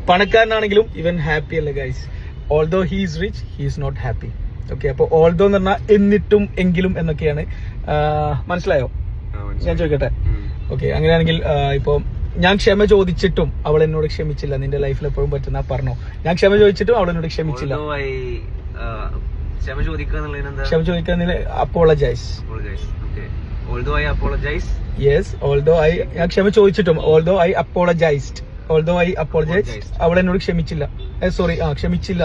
പണക്കാരനാണെങ്കിലും ഇവൻ ഹാപ്പി അല്ല guys. Although he is rich he is not happy. Okay, അപ്പൊ although എന്ന് പറഞ്ഞാൽ എന്നിട്ടും എങ്കിലും എന്നൊക്കെയാണ്. മനസ്സിലായോ? ഞാൻ ചോദിക്കട്ടെ? ഓക്കെ, അങ്ങനെയാണെങ്കിൽ ഇപ്പൊ ഞാൻ ക്ഷമ ചോദിച്ചിട്ടും അവൾ എന്നോട് ക്ഷമിച്ചില്ല. നിന്റെ ലൈഫിൽ എപ്പോഴും പറ്റുന്ന പറഞ്ഞോ, ഞാൻ ക്ഷമ ചോദിച്ചിട്ടും അവൾ എന്നോട് ക്ഷമിച്ചില്ല. ക്ഷമ ചോദിക്കുന്നതിൽ അപ്പോളജൈസ്. യെസ്, ഓൾദോ ഞാൻ ക്ഷമ ചോദിച്ചിട്ടും അവൾ എന്നോട് ക്ഷമിച്ചില്ല. സോറി, ക്ഷമിച്ചില്ല.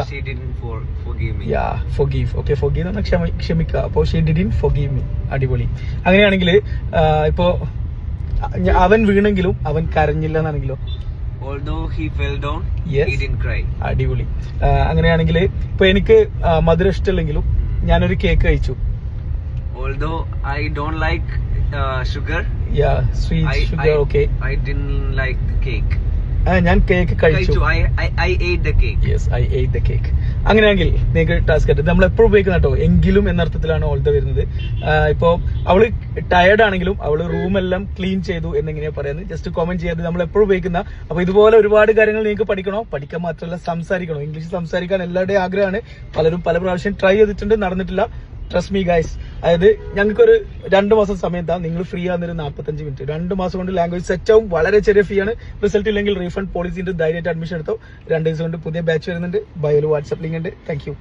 forgive. ഓക്കെ, forgive എന്ന് പറഞ്ഞാൽ ക്ഷമിക്കുക. അപ്പോ she didn't forgive me. അടിപൊളി. അങ്ങനെയാണെങ്കിൽ ഇപ്പോ അവൻ വീണെങ്കിലും അവൻ കരഞ്ഞില്ല എന്നാണെങ്കിലോ? Although he fell down, he didn't cry. അടിപൊളി. അങ്ങനെയാണെങ്കിൽ ഇപ്പൊ എനിക്ക് മധുരം ഇഷ്ടമില്ലെങ്കിലും ഞാനൊരു കേക്ക് കഴിച്ചു. Although I don't like sugar. Sweet sugar. Okay. I didn't like cake. ഞാൻ കേക്ക് കഴിച്ചു. I ate the cake. Yes, I ate the cake. അങ്ങനെയാണെങ്കിൽ നിങ്ങൾക്ക് ടാസ്ക് ആയിട്ട് നമ്മൾ എപ്പോഴും ഉപയോഗിക്കുന്ന കേട്ടോ എങ്കിലും എന്നർത്ഥത്തിലാണ് ഓൾദോ വരുന്നത്. ഇപ്പോ അവള് ടയർഡ് ആണെങ്കിലും അവള് റൂമെല്ലാം ക്ലീൻ ചെയ്തു എന്നെങ്ങനെയാ പറയുന്നത് ജസ്റ്റ് കോമെന്റ് ചെയ്യാതെ നമ്മൾ എപ്പോഴും ഉപയോഗിക്കുന്ന. അപ്പൊ ഇതുപോലെ ഒരുപാട് കാര്യങ്ങൾ നിങ്ങൾക്ക് പഠിക്കണോ? പഠിക്കാൻ മാത്രമല്ല സംസാരിക്കണോ. ഇംഗ്ലീഷ് സംസാരിക്കാൻ എല്ലാവരുടെയും ആഗ്രഹമാണ്. പലരും പല പ്രാവശ്യം ട്രൈ ചെയ്തിട്ടുണ്ട്, നടന്നിട്ടില്ല. Trust me guys. അതായത് ഞങ്ങൾക്കൊരു 2 മാസം സമയം താ, നിങ്ങൾ ഫ്രീ ആകുന്നൊരു 45 മിനിറ്റ്. 2 മാസം കൊണ്ട് ലാംഗ്വേജ് സെറ്റ് ആവും. വളരെ ചെറിയ ഫീ ആണ്. റിസൾട്ട് ഇല്ലെങ്കിൽ റീഫണ്ട് പോളിസി ഉണ്ട്. ധൈര്യമായിട്ട് അഡ്മിഷൻ എടുത്തോ. 2 ദിവസം കൊണ്ട് പുതിയ ബാച്ച് വരുന്നുണ്ട്. ബയോയിൽ വാട്സ്ആപ്പ് ലിങ്ക് ഉണ്ട്. Thank you.